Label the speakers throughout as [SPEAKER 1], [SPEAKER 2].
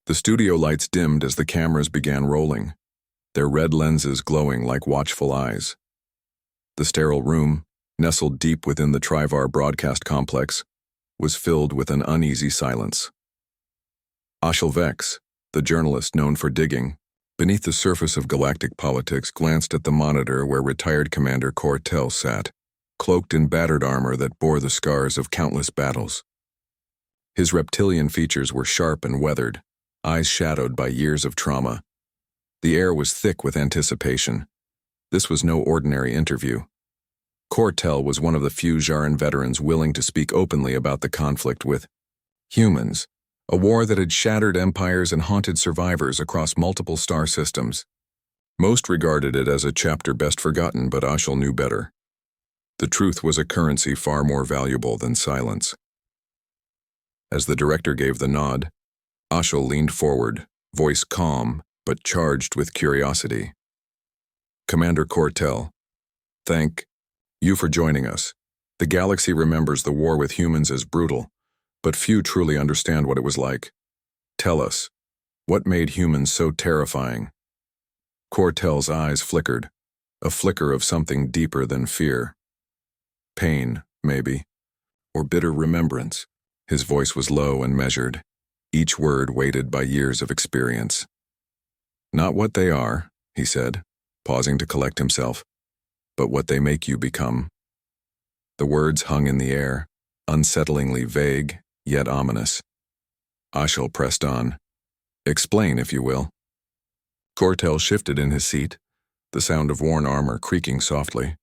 [SPEAKER 1] The studio lights dimmed as the cameras began rolling, their red lenses glowing like watchful eyes. The sterile room, nestled deep within the Trivar broadcast complex, was filled with an uneasy silence. Ashel Vex, the journalist known for digging beneath the surface of galactic politics, glanced at the monitor where retired Commander Cortel sat, cloaked in battered armor that bore the scars of countless battles. His reptilian features were sharp and weathered, eyes shadowed by years of trauma. The air was thick with anticipation. This was no ordinary interview. Cortel was one of the few Jaran veterans willing to speak openly about the conflict with humans, a war that had shattered empires and haunted survivors across multiple star systems. Most regarded it as a chapter best forgotten, but Ashel knew better. The truth was a currency far more valuable than silence. As the director gave the nod, Ashel leaned forward, voice calm but charged with curiosity. Commander Cortel, thank you for joining us. The galaxy remembers the war with humans as brutal, but few truly understand what it was like. Tell us, what made humans so terrifying? Cortel's eyes flickered, a flicker of something deeper than fear. Pain, maybe, or bitter remembrance. His voice was low and measured, each word weighted by years of experience. Not what they are, he said, pausing to collect himself, but what they make you become. The words hung in the air, unsettlingly vague, yet ominous. Ashel pressed on. Explain, if you will. Cortel shifted in his seat, the sound of worn armor creaking softly.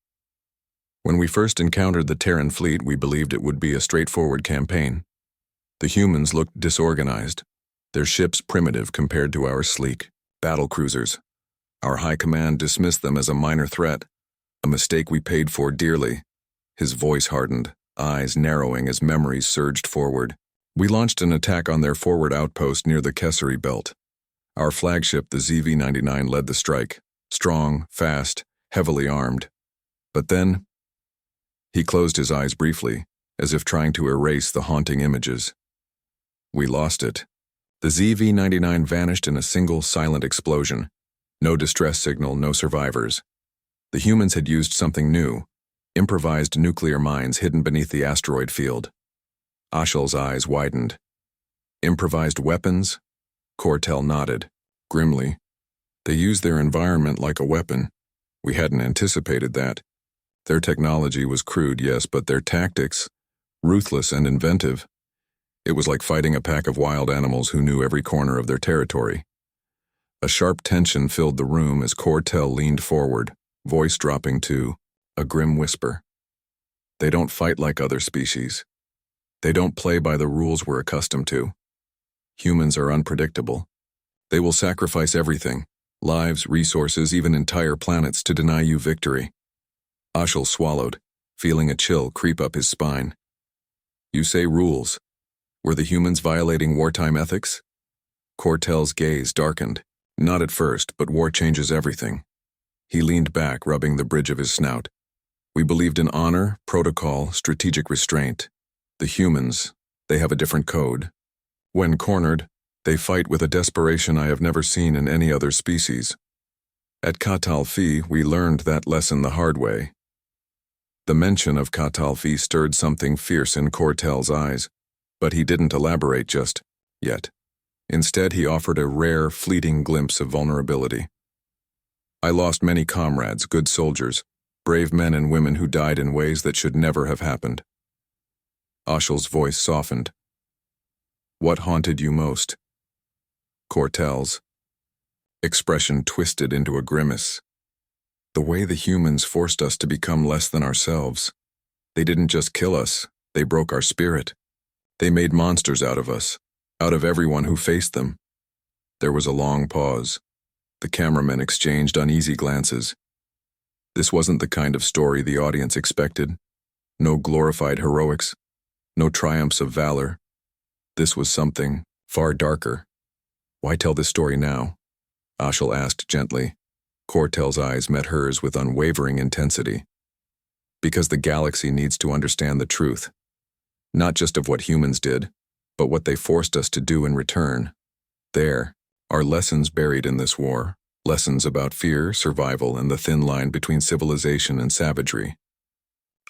[SPEAKER 1] When we first encountered the Terran fleet, we believed it would be a straightforward campaign. The humans looked disorganized, their ships primitive compared to our sleek battle cruisers. Our high command dismissed them as a minor threat, a mistake we paid for dearly. His voice hardened, eyes narrowing as memories surged forward. We launched an attack on their forward outpost near the Kessari Belt. Our flagship, the ZV-99, led the strike, strong, fast, heavily armed. But then, he closed his eyes briefly, as if trying to erase the haunting images. We lost it. The ZV-99 vanished in a single silent explosion. No distress signal, no survivors. The humans had used something new, improvised nuclear mines hidden beneath the asteroid field. Ashel's eyes widened. Improvised weapons? Cortel nodded, grimly. They used their environment like a weapon. We hadn't anticipated that. Their technology was crude, yes, but their tactics, ruthless and inventive. It was like fighting a pack of wild animals who knew every corner of their territory. A sharp tension filled the room as Cortel leaned forward, voice dropping to a grim whisper. They don't fight like other species. They don't play by the rules we're accustomed to. Humans are unpredictable. They will sacrifice everything, lives, resources, even entire planets, to deny you victory. Ashel swallowed, feeling a chill creep up his spine. You say rules. Were the humans violating wartime ethics? Cortel's gaze darkened. Not at first, but war changes everything. He leaned back, rubbing the bridge of his snout. We believed in honor, protocol, strategic restraint. The humans, they have a different code. When cornered, they fight with a desperation I have never seen in any other species. At Katal-Fi, we learned that lesson the hard way. The mention of Katal-Fi stirred something fierce in Cortel's eyes, but he didn't elaborate just yet. Instead, he offered a rare, fleeting glimpse of vulnerability. I lost many comrades, good soldiers, brave men and women who died in ways that should never have happened. Ashel's voice softened. What haunted you most? Cortel's expression twisted into a grimace. The way the humans forced us to become less than ourselves. They didn't just kill us, they broke our spirit. They made monsters out of us, out of everyone who faced them. There was a long pause. The cameramen exchanged uneasy glances. This wasn't the kind of story the audience expected. No glorified heroics, no triumphs of valor. This was something far darker. Why tell this story now? Ashel asked gently. Cortel's eyes met hers with unwavering intensity. Because the galaxy needs to understand the truth. Not just of what humans did, but what they forced us to do in return. There are lessons buried in this war, lessons about fear, survival, and the thin line between civilization and savagery.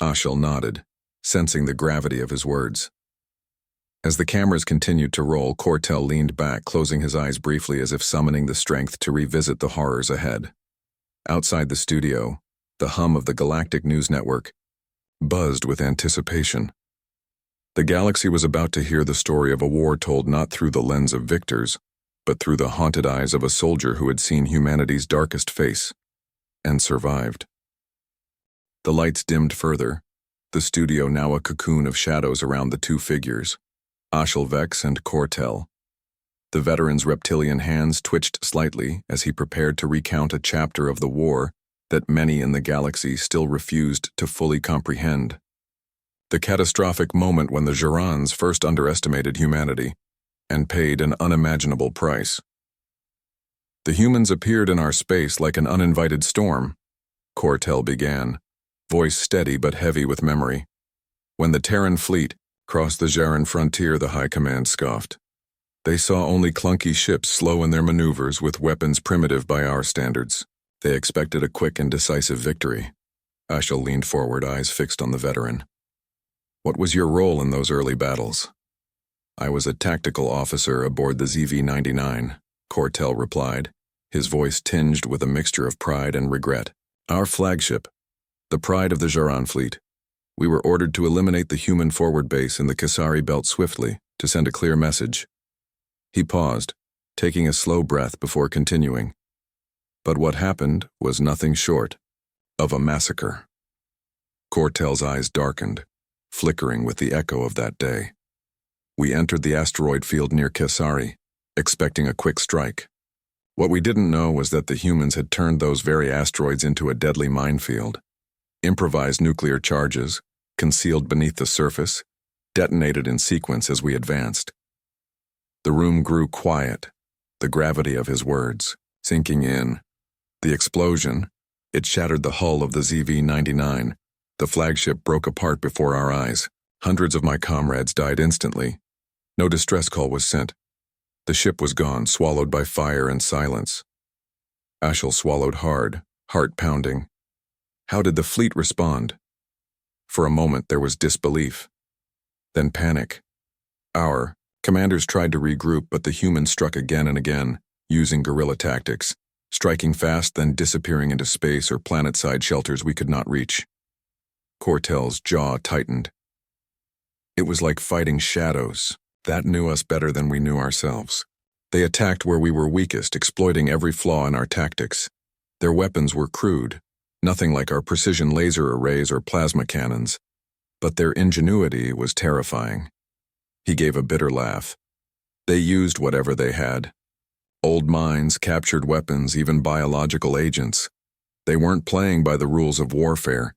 [SPEAKER 1] Ashel nodded, sensing the gravity of his words. As the cameras continued to roll, Cortel leaned back, closing his eyes briefly as if summoning the strength to revisit the horrors ahead. Outside the studio, the hum of the Galactic news network buzzed with anticipation. The galaxy was about to hear the story of a war told not through the lens of victors, but through the haunted eyes of a soldier who had seen humanity's darkest face and survived. The lights dimmed further, the studio now a cocoon of shadows around the two figures, Ashel Vex and Cortel. The veteran's reptilian hands twitched slightly as he prepared to recount a chapter of the war that many in the galaxy still refused to fully comprehend. The catastrophic moment when the Jurans first underestimated humanity and paid an unimaginable price. The humans appeared in our space like an uninvited storm, Cortel began, voice steady but heavy with memory. When the Terran fleet crossed the Jaran frontier, the High Command scoffed. They saw only clunky ships slow in their maneuvers with weapons primitive by our standards. They expected a quick and decisive victory. Ashel leaned forward, eyes fixed on the veteran. What was your role in those early battles? I was a tactical officer aboard the ZV-99, Cortel replied, his voice tinged with a mixture of pride and regret. Our flagship, the pride of the Jaran fleet. We were ordered to eliminate the human forward base in the Kasari belt swiftly, to send a clear message. He paused, taking a slow breath before continuing. But what happened was nothing short of a massacre. Cortel's eyes darkened, flickering with the echo of that day. We entered the asteroid field near Kasari, expecting a quick strike. What we didn't know was that the humans had turned those very asteroids into a deadly minefield. Improvised nuclear charges, concealed beneath the surface, detonated in sequence as we advanced. The room grew quiet, the gravity of his words sinking in. The explosion, it shattered the hull of the ZV-99. The flagship broke apart before our eyes. Hundreds of my comrades died instantly. No distress call was sent. The ship was gone, swallowed by fire and silence. Ashel swallowed hard, heart pounding. How did the fleet respond? For a moment there was disbelief. Then panic. Our commanders tried to regroup, but the humans struck again and again, using guerrilla tactics, striking fast, then disappearing into space or planet-side shelters we could not reach. Cortel's jaw tightened. It was like fighting shadows that knew us better than we knew ourselves. They attacked where we were weakest, exploiting every flaw in our tactics. Their weapons were crude, nothing like our precision laser arrays or plasma cannons, but their ingenuity was terrifying. He gave a bitter laugh. They used whatever they had. Old mines, captured weapons, even biological agents. They weren't playing by the rules of warfare.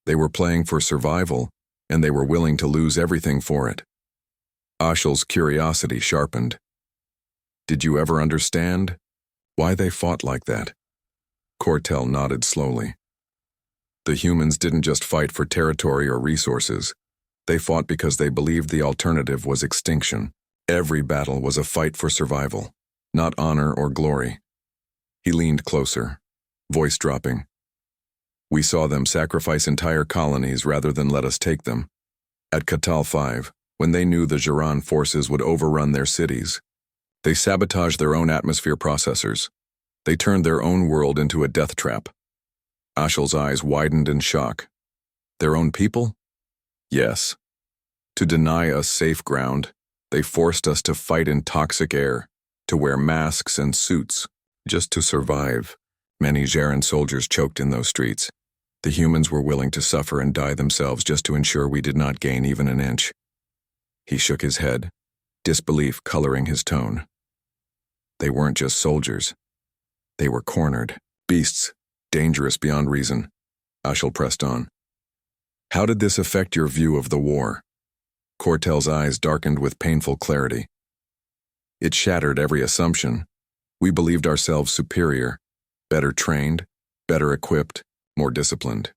[SPEAKER 1] They were playing for survival, and they were willing to lose everything for it. Ashel's curiosity sharpened. Did you ever understand why they fought like that? Cortel nodded slowly. The humans didn't just fight for territory or resources. They fought because they believed the alternative was extinction. Every battle was a fight for survival, not honor or glory. He leaned closer, voice dropping. We saw them sacrifice entire colonies rather than let us take them. At Katal 5, when they knew the Jaran forces would overrun their cities, they sabotaged their own atmosphere processors. They turned their own world into a death trap. Ashel's eyes widened in shock. Their own people? Yes. To deny us safe ground, they forced us to fight in toxic air, to wear masks and suits, just to survive. Many Jaran soldiers choked in those streets. The humans were willing to suffer and die themselves just to ensure we did not gain even an inch. He shook his head, disbelief coloring his tone. They weren't just soldiers. They were cornered, beasts, dangerous beyond reason. Ashel pressed on. How did this affect your view of the war? Cortel's eyes darkened with painful clarity. It shattered every assumption. We believed ourselves superior, better trained, better equipped, more disciplined.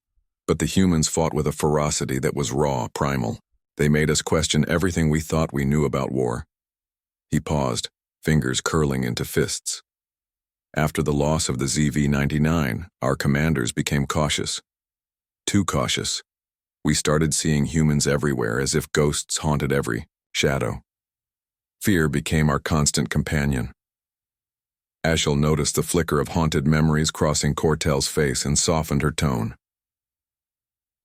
[SPEAKER 1] But the humans fought with a ferocity that was raw, primal. They made us question everything we thought we knew about war. He paused, fingers curling into fists. After the loss of the ZV-99, our commanders became cautious. Too cautious. We started seeing humans everywhere as if ghosts haunted every shadow. Fear became our constant companion. Ashel noticed the flicker of haunted memories crossing Cortel's face and softened her tone.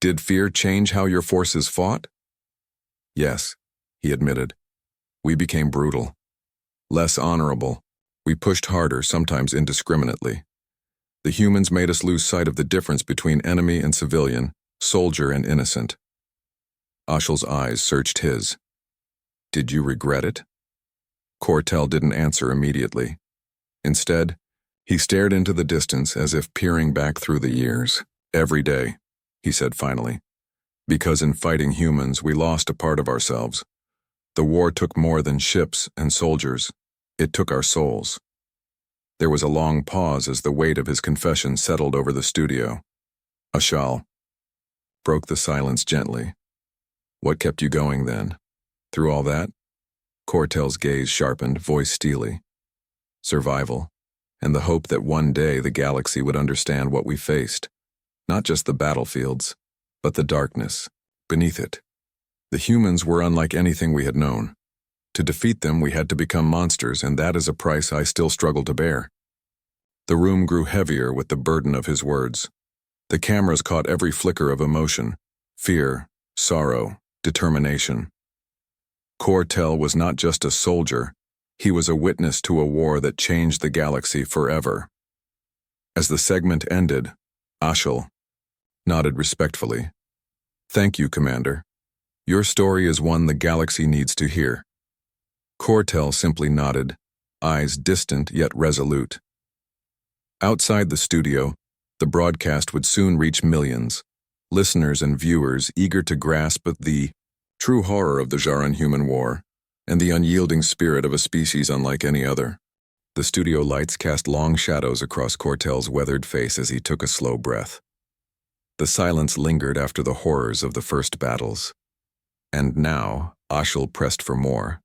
[SPEAKER 1] Did fear change how your forces fought? Yes, he admitted. We became brutal. Less honorable. We pushed harder, sometimes indiscriminately. The humans made us lose sight of the difference between enemy and civilian, soldier and innocent. Ashel's eyes searched his. Did you regret it? Cortel didn't answer immediately. Instead, he stared into the distance as if peering back through the years. Every day, he said finally. Because in fighting humans, we lost a part of ourselves. The war took more than ships and soldiers. It took our souls. There was a long pause as the weight of his confession settled over the studio. Ashal broke the silence gently. What kept you going then? Through all that? Cortel's gaze sharpened, voice steely. Survival, and the hope that one day the galaxy would understand what we faced. Not just the battlefields, but the darkness beneath it. The humans were unlike anything we had known. To defeat them, we had to become monsters, and that is a price I still struggle to bear. The room grew heavier with the burden of his words. The cameras caught every flicker of emotion, fear, sorrow, determination. Cortel was not just a soldier, he was a witness to a war that changed the galaxy forever. As the segment ended, Ashel nodded respectfully. Thank you, Commander. Your story is one the galaxy needs to hear. Cortel simply nodded, eyes distant yet resolute. Outside the studio, the broadcast would soon reach millions, listeners and viewers eager to grasp the true horror of the Jaran-human war and the unyielding spirit of a species unlike any other. The studio lights cast long shadows across Cortel's weathered face as he took a slow breath. The silence lingered after the horrors of the first battles. And now, Ashel pressed for more.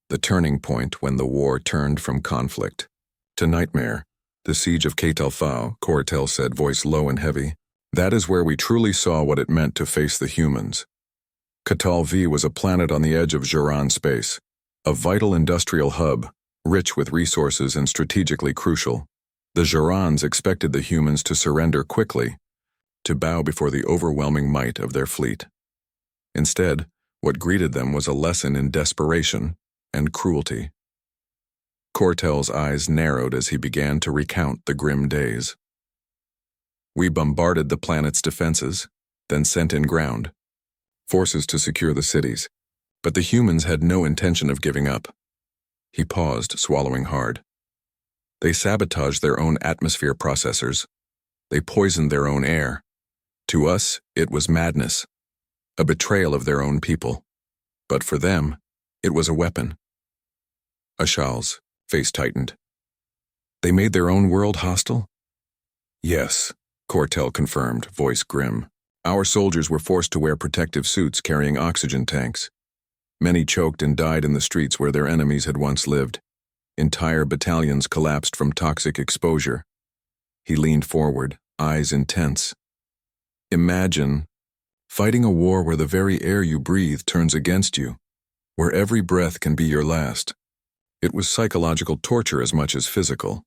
[SPEAKER 1] The turning point when the war turned from conflict to nightmare. The siege of Ketalfao, Cortel said, voice low and heavy. That is where we truly saw what it meant to face the humans. Ketal V was a planet on the edge of Jaran space, a vital industrial hub, rich with resources and strategically crucial. The Jarans expected the humans to surrender quickly, to bow before the overwhelming might of their fleet. Instead, what greeted them was a lesson in desperation and cruelty. Cortel's eyes narrowed as he began to recount the grim days. We bombarded the planet's defenses, then sent in ground forces to secure the cities, but the humans had no intention of giving up. He paused, swallowing hard. They sabotaged their own atmosphere processors. They poisoned their own air. To us, it was madness, a betrayal of their own people. But for them, it was a weapon. Ashal's face tightened. They made their own world hostile? Yes, Cortel confirmed, voice grim. Our soldiers were forced to wear protective suits carrying oxygen tanks. Many choked and died in the streets where their enemies had once lived. Entire battalions collapsed from toxic exposure. He leaned forward, eyes intense. Imagine fighting a war where the very air you breathe turns against you, where every breath can be your last. It was psychological torture as much as physical.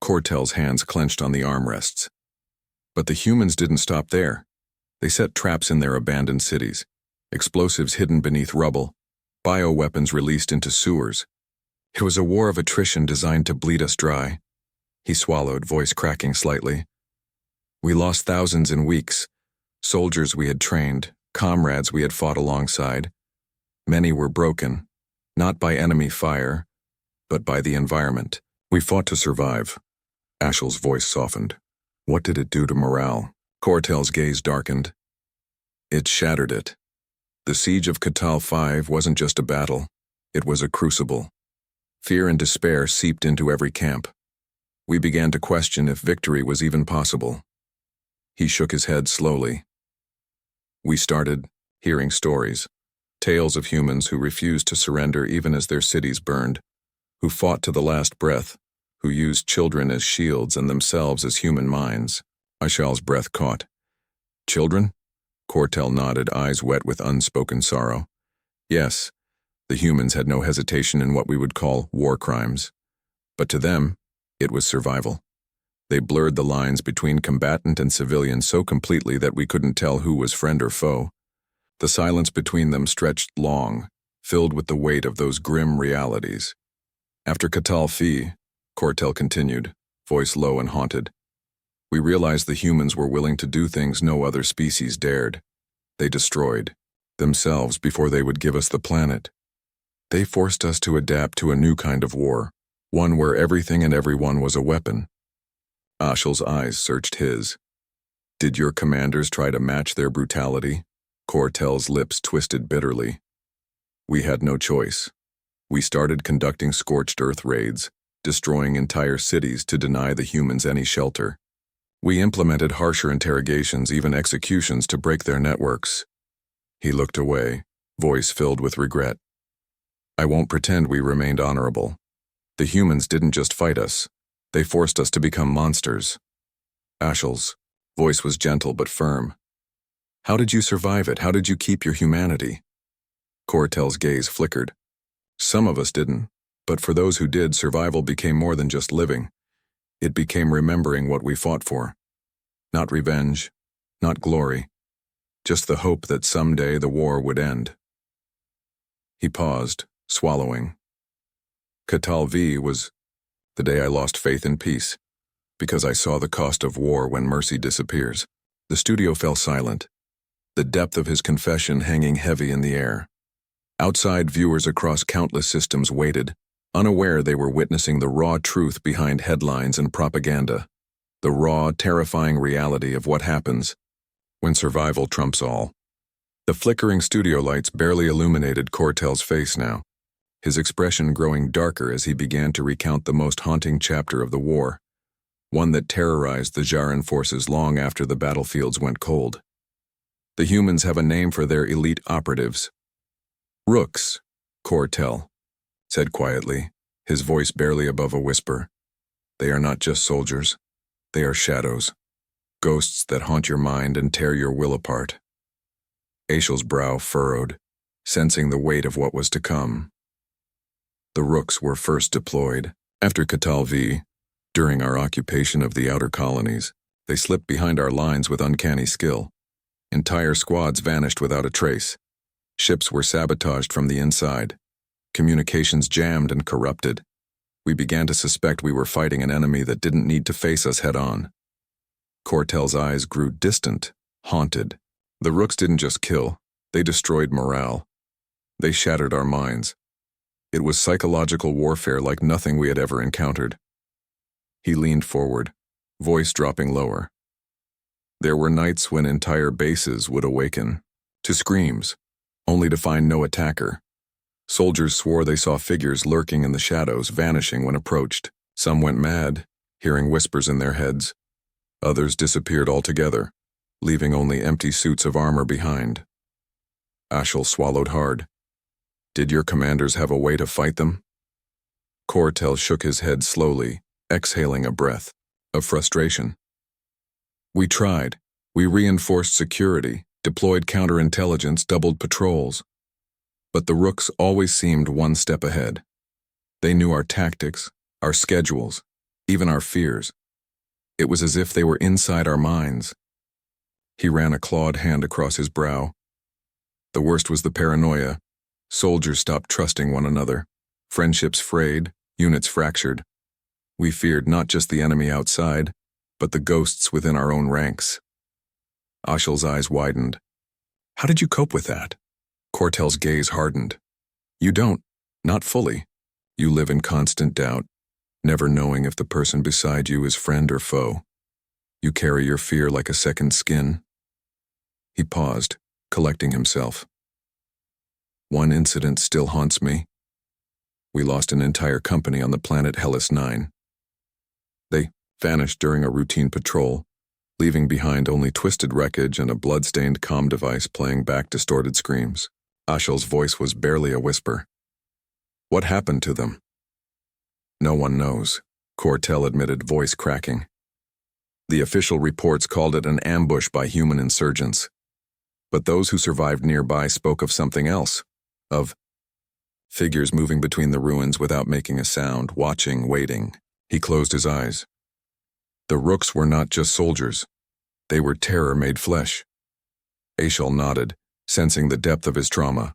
[SPEAKER 1] Cortel's hands clenched on the armrests. But the humans didn't stop there. They set traps in their abandoned cities, explosives hidden beneath rubble, bioweapons released into sewers. It was a war of attrition designed to bleed us dry. He swallowed, voice cracking slightly. We lost thousands in weeks, soldiers we had trained, comrades we had fought alongside. Many were broken, not by enemy fire, but by the environment. We fought to survive. Ashel's voice softened. What did it do to morale? Cortel's gaze darkened. It shattered it. The siege of Ketal 5 wasn't just a battle. It was a crucible. Fear and despair seeped into every camp. We began to question if victory was even possible. He shook his head slowly. We started hearing stories, tales of humans who refused to surrender even as their cities burned, who fought to the last breath, who used children as shields and themselves as human minds. Aishal's breath caught. Children? Cortel nodded, eyes wet with unspoken sorrow. Yes, the humans had no hesitation in what we would call war crimes. But to them, it was survival. They blurred the lines between combatant and civilian so completely that we couldn't tell who was friend or foe. The silence between them stretched long, filled with the weight of those grim realities. After Catal Phi, Cortel continued, voice low and haunted, we realized the humans were willing to do things no other species dared. They destroyed themselves before they would give us the planet. They forced us to adapt to a new kind of war, one where everything and everyone was a weapon. Ashel's eyes searched his. Did your commanders try to match their brutality? Cortel's lips twisted bitterly. We had no choice. We started conducting scorched earth raids, destroying entire cities to deny the humans any shelter. We implemented harsher interrogations, even executions, to break their networks. He looked away, voice filled with regret. I won't pretend we remained honorable. The humans didn't just fight us. They forced us to become monsters. Ashel's voice was gentle but firm. How did you survive it? How did you keep your humanity? Cortel's gaze flickered. Some of us didn't, but for those who did, survival became more than just living. It became remembering what we fought for. Not revenge, not glory, just the hope that someday the war would end. He paused, swallowing. Catal Phi was the day I lost faith in peace, because I saw the cost of war when mercy disappears. The studio fell silent, the depth of his confession hanging heavy in the air. Outside, viewers across countless systems waited, unaware they were witnessing the raw truth behind headlines and propaganda, the raw, terrifying reality of what happens when survival trumps all. The flickering studio lights barely illuminated Cortel's face now, his expression growing darker as he began to recount the most haunting chapter of the war, one that terrorized the Djaran forces long after the battlefields went cold. The humans have a name for their elite operatives. Rooks, Cortel said quietly, his voice barely above a whisper. They are not just soldiers. They are shadows, ghosts that haunt your mind and tear your will apart. Aishal's brow furrowed, sensing the weight of what was to come. The Rooks were first deployed. After Catal Phi, during our occupation of the outer colonies, they slipped behind our lines with uncanny skill. Entire squads vanished without a trace. Ships were sabotaged from the inside. Communications jammed and corrupted. We began to suspect we were fighting an enemy that didn't need to face us head-on. Cortel's eyes grew distant, haunted. The Rooks didn't just kill, they destroyed morale. They shattered our minds. It was psychological warfare like nothing we had ever encountered. He leaned forward, voice dropping lower. There were nights when entire bases would awaken to screams, only to find no attacker. Soldiers swore they saw figures lurking in the shadows, vanishing when approached. Some went mad, hearing whispers in their heads. Others disappeared altogether, leaving only empty suits of armor behind. Ashel swallowed hard. Did your commanders have a way to fight them? Cortel shook his head slowly, exhaling a breath of frustration. We tried. We reinforced security, deployed counterintelligence, doubled patrols. But the Rooks always seemed one step ahead. They knew our tactics, our schedules, even our fears. It was as if they were inside our minds. He ran a clawed hand across his brow. The worst was the paranoia. Soldiers stopped trusting one another. Friendships frayed, units fractured. We feared not just the enemy outside, but the ghosts within our own ranks. Ashel's eyes widened. How did you cope with that? Cortel's gaze hardened. You don't, not fully. You live in constant doubt, never knowing if the person beside you is friend or foe. You carry your fear like a second skin. He paused, collecting himself. One incident still haunts me. We lost an entire company on the planet Hellas 9. They vanished during a routine patrol, leaving behind only twisted wreckage and a blood-stained comm device playing back distorted screams. Ashel's voice was barely a whisper. What happened to them? No one knows, Cortel admitted, voice cracking. The official reports called it an ambush by human insurgents. But those who survived nearby spoke of something else, of figures moving between the ruins without making a sound, watching, waiting. He closed his eyes. The Rooks were not just soldiers. They were terror made flesh. Ashal nodded, sensing the depth of his trauma.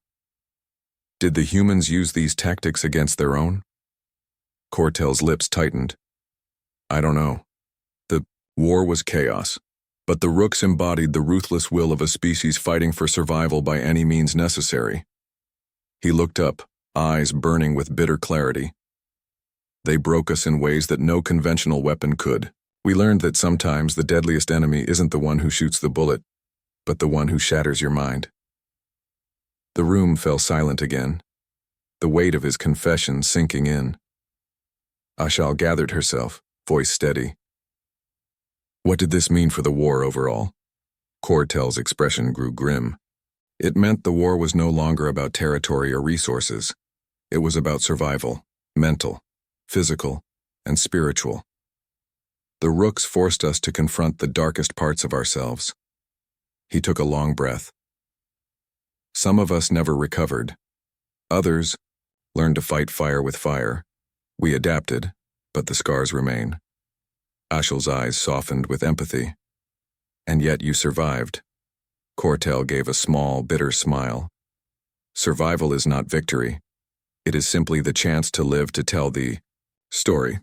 [SPEAKER 1] Did the humans use these tactics against their own? Cortel's lips tightened. I don't know. The war was chaos, but the Rooks embodied the ruthless will of a species fighting for survival by any means necessary. He looked up, eyes burning with bitter clarity. They broke us in ways that no conventional weapon could. We learned that sometimes the deadliest enemy isn't the one who shoots the bullet, but the one who shatters your mind. The room fell silent again, the weight of his confession sinking in. Ashal gathered herself, voice steady. What did this mean for the war overall? Cortel's expression grew grim. It meant the war was no longer about territory or resources. It was about survival, mental, physical, and spiritual. The Rooks forced us to confront the darkest parts of ourselves. He took a long breath. Some of us never recovered. Others learned to fight fire with fire. We adapted, but the scars remain. Ashal's eyes softened with empathy. And yet you survived. Cortel gave a small, bitter smile. Survival is not victory. It is simply the chance to live to tell the story.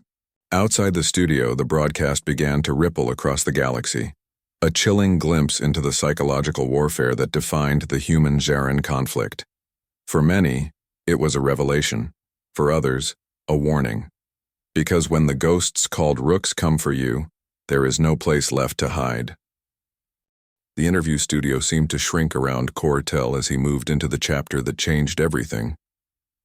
[SPEAKER 1] Outside the studio, the broadcast began to ripple across the galaxy, a chilling glimpse into the psychological warfare that defined the human-Zaran conflict. For many, it was a revelation. For others, a warning. Because when the ghosts called Rooks come for you, there is no place left to hide. The interview studio seemed to shrink around Cortel as he moved into the chapter that changed everything.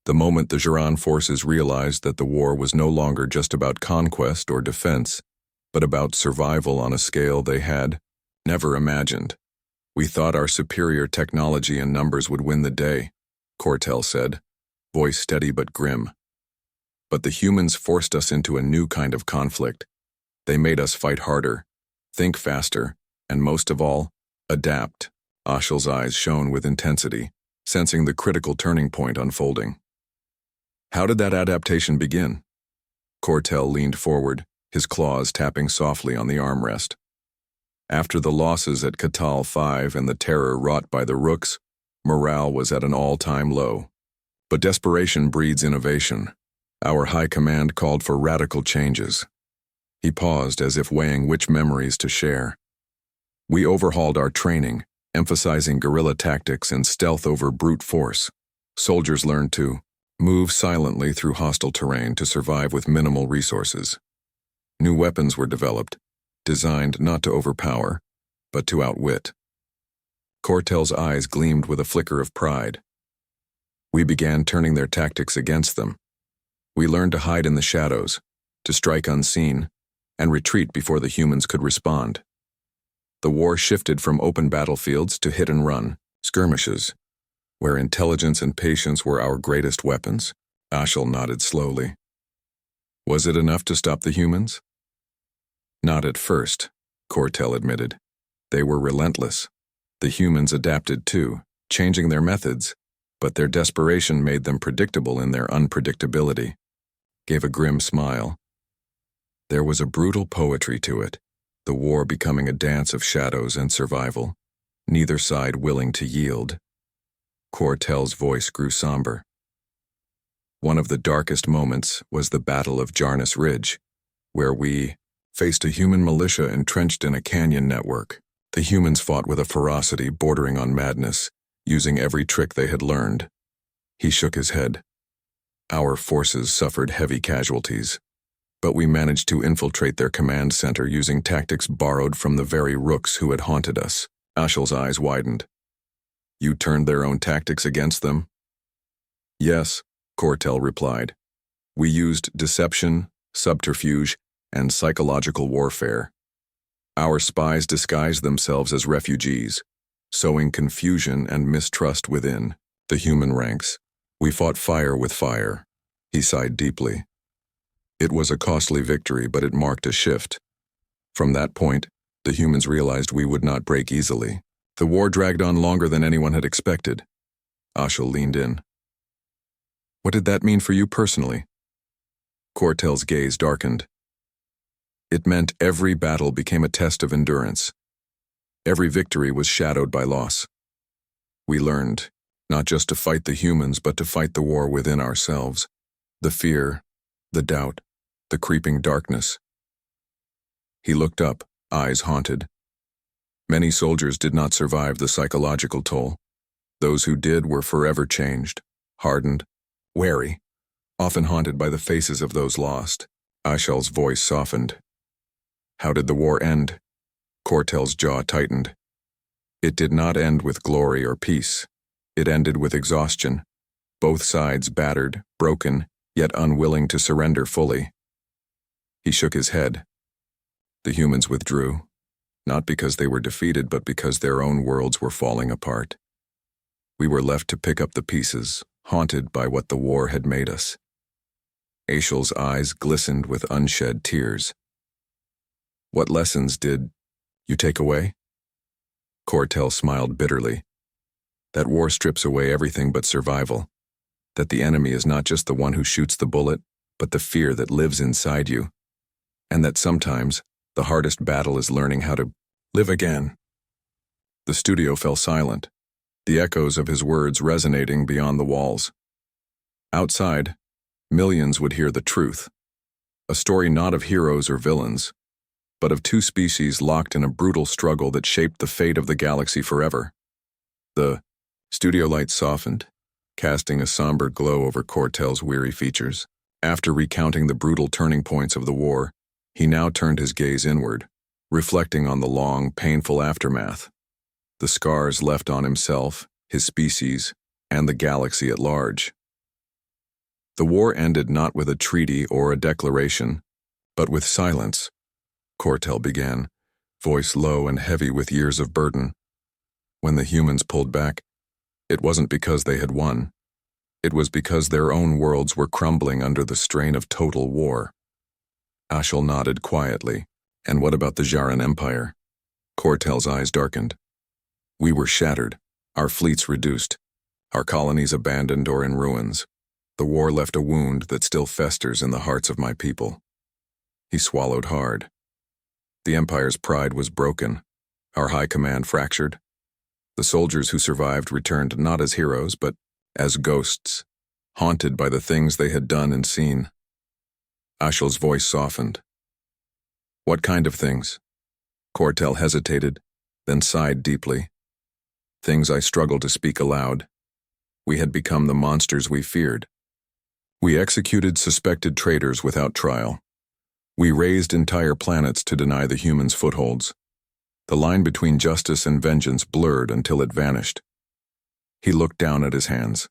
[SPEAKER 1] The moment the Zaran forces realized that the war was no longer just about conquest or defense, but about survival on a scale they had never imagined. We thought our superior technology and numbers would win the day, Cortel said, voice steady but grim. But the humans forced us into a new kind of conflict. They made us fight harder, think faster, and most of all, adapt. Ashal's eyes shone with intensity, sensing the critical turning point unfolding. How did that adaptation begin? Cortel leaned forward, his claws tapping softly on the armrest. After the losses at Catal 5 and the terror wrought by the Rooks, morale was at an all-time low. But desperation breeds innovation. Our high command called for radical changes. He paused as if weighing which memories to share. We overhauled our training, emphasizing guerrilla tactics and stealth over brute force. Soldiers learned to move silently through hostile terrain to survive with minimal resources. New weapons were developed, designed not to overpower, but to outwit. Cortel's eyes gleamed with a flicker of pride. We began turning their tactics against them. We learned to hide in the shadows, to strike unseen, and retreat before the humans could respond. The war shifted from open battlefields to hit-and-run, skirmishes, where intelligence and patience were our greatest weapons. Ashal nodded slowly. Was it enough to stop the humans? Not at first, Cortel admitted. They were relentless. The humans adapted too, changing their methods, but their desperation made them predictable in their unpredictability. Gave a grim smile. There was a brutal poetry to it, the war becoming a dance of shadows and survival, neither side willing to yield. Cortel's voice grew somber. One of the darkest moments was the Battle of Jarnus Ridge, where we faced a human militia entrenched in a canyon network. The humans fought with a ferocity bordering on madness, using every trick they had learned. He shook his head. Our forces suffered heavy casualties, but we managed to infiltrate their command center using tactics borrowed from the very Rooks who had haunted us. Ashal's eyes widened. You turned their own tactics against them? Yes, Cortel replied. We used deception, subterfuge, and psychological warfare. Our spies disguised themselves as refugees, sowing confusion and mistrust within the human ranks. We fought fire with fire. He sighed deeply. It was a costly victory, but it marked a shift. From that point, the humans realized we would not break easily. The war dragged on longer than anyone had expected. Ashel leaned in. What did that mean for you personally? Cortel's gaze darkened. It meant every battle became a test of endurance. Every victory was shadowed by loss. We learned, not just to fight the humans, but to fight the war within ourselves. The fear, the doubt, the creeping darkness. He looked up, eyes haunted. Many soldiers did not survive the psychological toll. Those who did were forever changed, hardened, wary, often haunted by the faces of those lost. Ashel's voice softened. How did the war end? Cortel's jaw tightened. It did not end with glory or peace. It ended with exhaustion. Both sides battered, broken, yet unwilling to surrender fully. He shook his head. The humans withdrew, not because they were defeated, but because their own worlds were falling apart. We were left to pick up the pieces, haunted by what the war had made us. Ashel's eyes glistened with unshed tears. What lessons did you take away? Cortel smiled bitterly. That war strips away everything but survival. That the enemy is not just the one who shoots the bullet, but the fear that lives inside you. And that sometimes, the hardest battle is learning how to live again. The studio fell silent, the echoes of his words resonating beyond the walls. Outside, millions would hear the truth. A story not of heroes or villains, but of two species locked in a brutal struggle that shaped the fate of the galaxy forever. The studio lights softened, casting a somber glow over Cortel's weary features. After recounting the brutal turning points of the war, he now turned his gaze inward, reflecting on the long, painful aftermath. The scars left on himself, his species, and the galaxy at large. The war ended not with a treaty or a declaration, but with silence. Cortel began, voice low and heavy with years of burden. When the humans pulled back, it wasn't because they had won. It was because their own worlds were crumbling under the strain of total war. Ashel nodded quietly. And what about the Jaran Empire? Cortel's eyes darkened. We were shattered, our fleets reduced, our colonies abandoned or in ruins. The war left a wound that still festers in the hearts of my people. He swallowed hard. The Empire's pride was broken, our high command fractured. The soldiers who survived returned not as heroes, but as ghosts, haunted by the things they had done and seen. Ashel's voice softened. What kind of things? Cortel hesitated, then sighed deeply. Things I struggled to speak aloud. We had become the monsters we feared. We executed suspected traitors without trial. We razed entire planets to deny the humans footholds. The line between justice and vengeance blurred until it vanished. He looked down at his hands.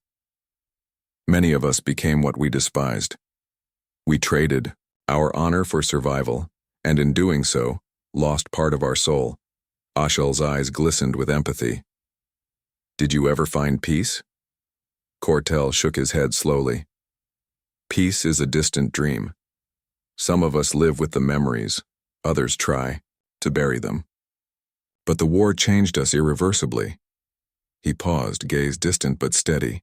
[SPEAKER 1] Many of us became what we despised. We traded our honor for survival, and in doing so, lost part of our soul. Ashel's eyes glistened with empathy. Did you ever find peace? Cortel shook his head slowly. Peace is a distant dream. Some of us live with the memories, others try to bury them. But the war changed us irreversibly. He paused, gaze distant but steady.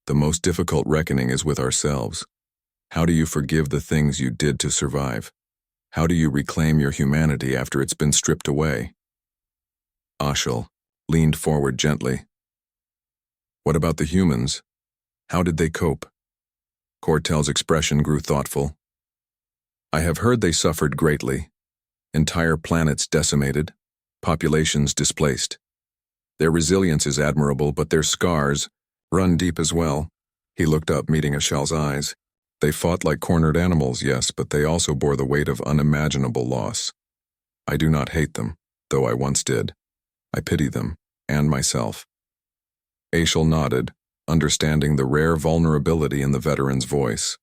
[SPEAKER 1] The most difficult reckoning is with ourselves. How do you forgive the things you did to survive? How do you reclaim your humanity after it's been stripped away? Ashel leaned forward gently. What about the humans? How did they cope? Cortel's expression grew thoughtful. I have heard they suffered greatly. Entire planets decimated, populations displaced. Their resilience is admirable, but their scars run deep as well. He looked up, meeting Ashel's eyes. They fought like cornered animals, yes, but they also bore the weight of unimaginable loss. I do not hate them, though I once did. I pity them, and myself. Ashel nodded, understanding the rare vulnerability in the veteran's voice.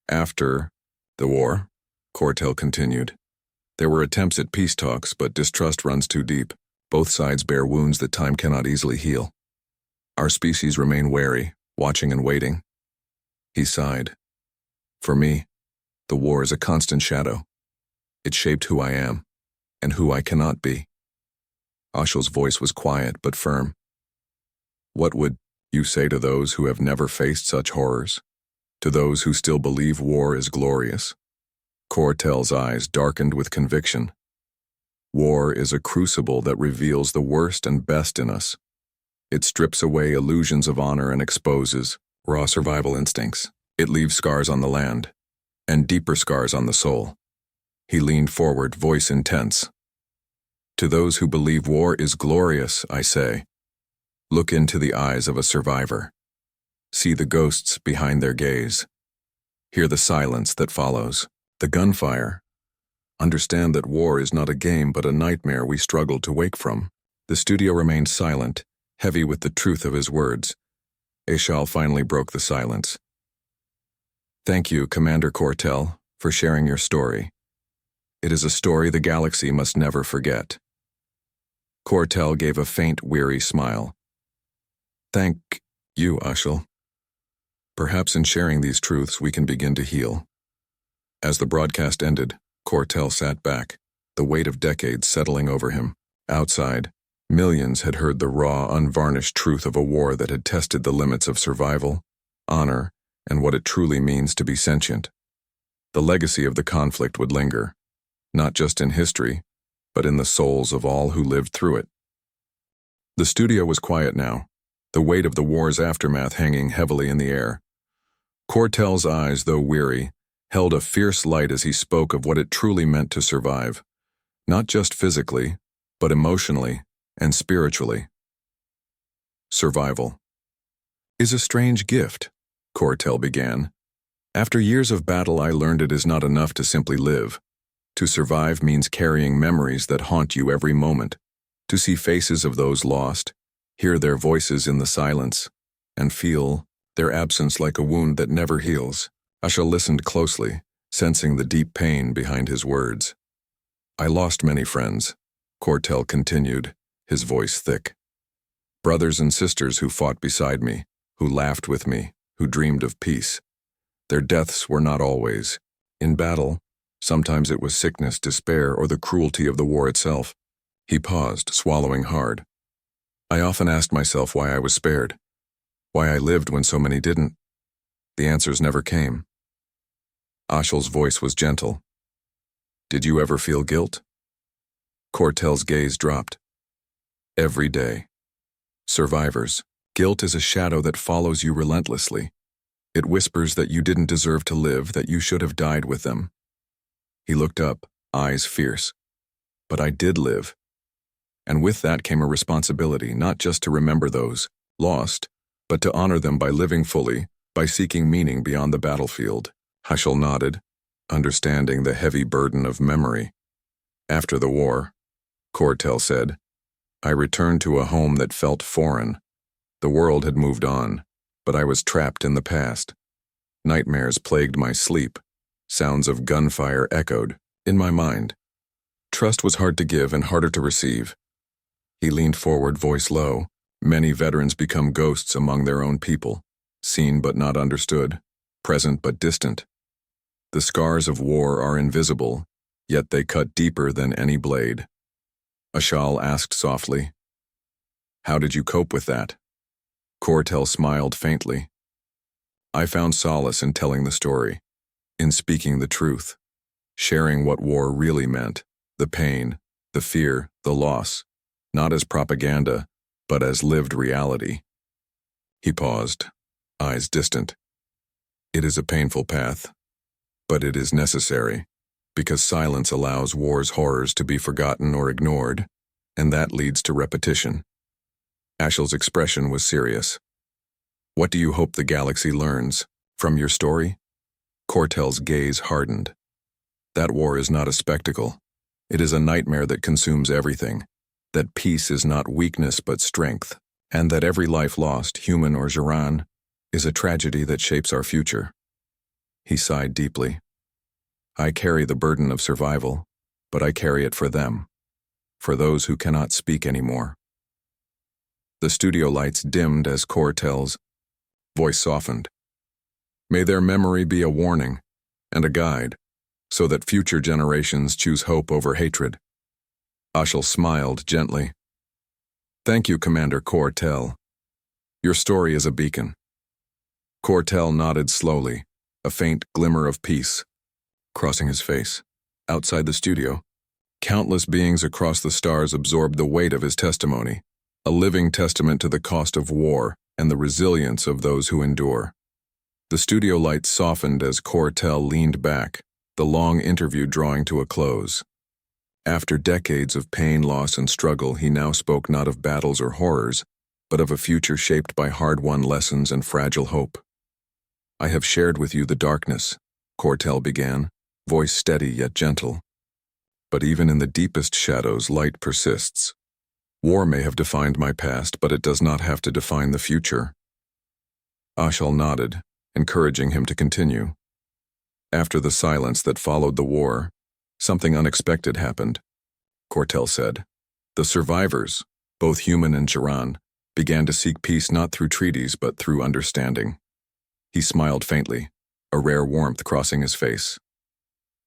[SPEAKER 1] After the war, Cortel continued, there were attempts at peace talks, but distrust runs too deep. Both sides bear wounds that time cannot easily heal. Our species remain wary, watching and waiting. He sighed. For me, The war is a constant shadow. It shaped who I am, and who I cannot be. Ashel's voice was quiet but firm. What would you say to those who have never faced such horrors? To those who still believe war is glorious? Cortel's eyes darkened with conviction. War is a crucible that reveals the worst and best in us. It strips away illusions of honor and exposes raw survival instincts. It leaves scars on the land, and deeper scars on the soul. He leaned forward, voice intense. To those who believe war is glorious, I say, look into the eyes of a survivor. See the ghosts behind their gaze. Hear the silence that follows, the gunfire. Understand that war is not a game but a nightmare we struggle to wake from. The studio remained silent, heavy with the truth of his words. Ashal finally broke the silence. Thank you, Commander Cortel, for sharing your story. It is a story the galaxy must never forget. Cortel gave a faint, weary smile. Thank you, Ashal. Perhaps in sharing these truths we can begin to heal. As the broadcast ended, Cortel sat back, the weight of decades settling over him. Outside, millions had heard the raw, unvarnished truth of a war that had tested the limits of survival, honor, and what it truly means to be sentient. The legacy of the conflict would linger, not just in history, but in the souls of all who lived through it. The studio was quiet now, the weight of the war's aftermath hanging heavily in the air. Cortel's eyes, though weary, held a fierce light as he spoke of what it truly meant to survive, not just physically, but emotionally and spiritually. Survival is a strange gift, Cortel began. After years of battle, I learned it is not enough to simply live. To survive means carrying memories that haunt you every moment, to see faces of those lost, hear their voices in the silence, and feel their absence like a wound that never heals. Ashal listened closely, sensing the deep pain behind his words. I lost many friends, Cortel continued, his voice thick. Brothers and sisters who fought beside me, who laughed with me, who dreamed of peace. Their deaths were not always in battle. Sometimes it was sickness, despair, or the cruelty of the war itself. He paused, swallowing hard. I often asked myself why I was spared, why I lived when so many didn't. The answers never came. Ashel's voice was gentle. Did you ever feel guilt? Cortel's gaze dropped. Every day. Survivors, guilt is a shadow that follows you relentlessly. It whispers that you didn't deserve to live, that you should have died with them. He looked up, eyes fierce. But I did live. And with that came a responsibility, not just to remember those lost, but to honor them by living fully, by seeking meaning beyond the battlefield. Ashal nodded, understanding the heavy burden of memory. After the war, Cortel said, I returned to a home that felt foreign. The world had moved on, but I was trapped in the past. Nightmares plagued my sleep. Sounds of gunfire echoed in my mind. Trust was hard to give and harder to receive. He leaned forward, voice low. Many veterans become ghosts among their own people, seen but not understood, present but distant. The scars of war are invisible, yet they cut deeper than any blade. Ashal asked softly, How did you cope with that? Cortel smiled faintly. I found solace in telling the story, in speaking the truth, sharing what war really meant, the pain, the fear, the loss, not as propaganda, but as lived reality. He paused, eyes distant. It is a painful path, but it is necessary, because silence allows war's horrors to be forgotten or ignored, and that leads to repetition. Ashel's expression was serious. What do you hope the galaxy learns from your story? Cortel's gaze hardened. That war is not a spectacle. It is a nightmare that consumes everything. That peace is not weakness but strength, and that every life lost, human or Jiran, is a tragedy that shapes our future. He sighed deeply. I carry the burden of survival, but I carry it for them, for those who cannot speak anymore. The studio lights dimmed as Cortel's voice softened. May their memory be a warning, and a guide, so that future generations choose hope over hatred. Ashel smiled gently. Thank you, Commander Cortel. Your story is a beacon. Cortel nodded slowly, a faint glimmer of peace crossing his face. Outside the studio, countless beings across the stars absorbed the weight of his testimony, a living testament to the cost of war and the resilience of those who endure. The studio lights softened as Cortel leaned back, the long interview drawing to a close. After decades of pain, loss, and struggle, he now spoke not of battles or horrors, but of a future shaped by hard-won lessons and fragile hope. I have shared with you the darkness, Cortel began, voice steady yet gentle. But even in the deepest shadows, light persists. War may have defined my past, but it does not have to define the future. Ashel nodded, encouraging him to continue. After the silence that followed the war, something unexpected happened, Cortel said. The survivors, both human and Jiran, began to seek peace not through treaties but through understanding. He smiled faintly, a rare warmth crossing his face.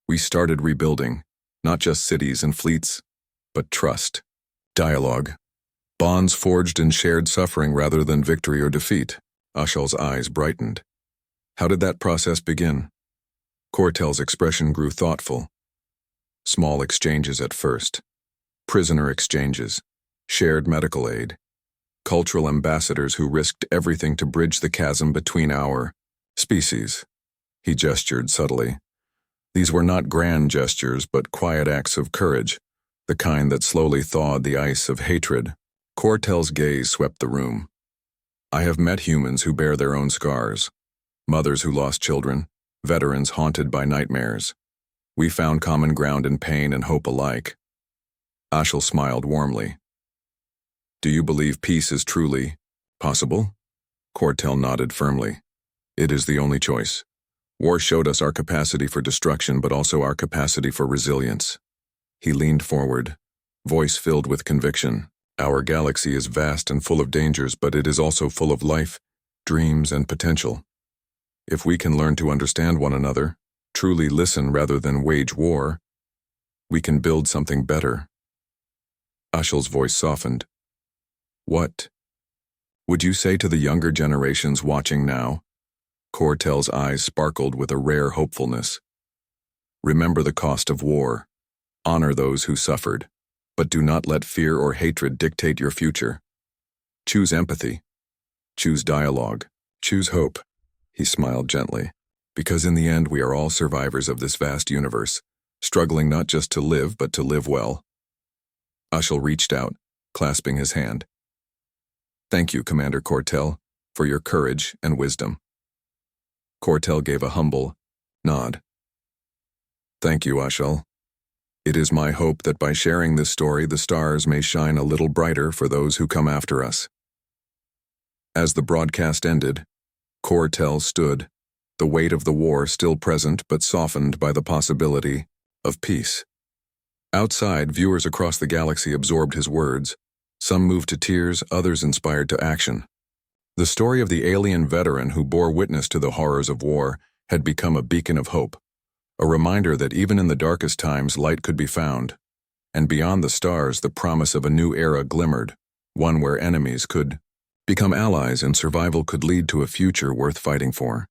[SPEAKER 1] We started rebuilding, not just cities and fleets, but trust, dialogue, bonds forged in shared suffering rather than victory or defeat. Ashel's eyes brightened. How did that process begin? Cortel's expression grew thoughtful. Small exchanges at first. Prisoner exchanges, shared medical aid, cultural ambassadors who risked everything to bridge the chasm between our species. He gestured subtly. These were not grand gestures, but quiet acts of courage, the kind that slowly thawed the ice of hatred. Cortel's gaze swept the room. I have met humans who bear their own scars, mothers who lost children, veterans haunted by nightmares. We found common ground in pain and hope alike. Ashel smiled warmly. Do you believe peace is truly possible? Cortel nodded firmly. It is the only choice. War showed us our capacity for destruction, but also our capacity for resilience. He leaned forward, voice filled with conviction. Our galaxy is vast and full of dangers, but it is also full of life, dreams, and potential. If we can learn to understand one another, truly listen rather than wage war, we can build something better. Ashel's voice softened. What would you say to the younger generations watching now? Cortel's eyes sparkled with a rare hopefulness. Remember the cost of war. Honor those who suffered, but do not let fear or hatred dictate your future. Choose empathy. Choose dialogue. Choose hope. He smiled gently. Because in the end we are all survivors of this vast universe, struggling not just to live, but to live well. Ashel reached out, clasping his hand. Thank you, Commander Cortel, for your courage and wisdom. Cortel gave a humble nod. Thank you, Ashel. It is my hope that by sharing this story, the stars may shine a little brighter for those who come after us. As the broadcast ended, Cortel stood, the weight of the war still present but softened by the possibility of peace. Outside, viewers across the galaxy absorbed his words. Some moved to tears, others inspired to action. The story of the alien veteran who bore witness to the horrors of war had become a beacon of hope, a reminder that even in the darkest times light could be found, and beyond the stars the promise of a new era glimmered, one where enemies could become allies and survival could lead to a future worth fighting for.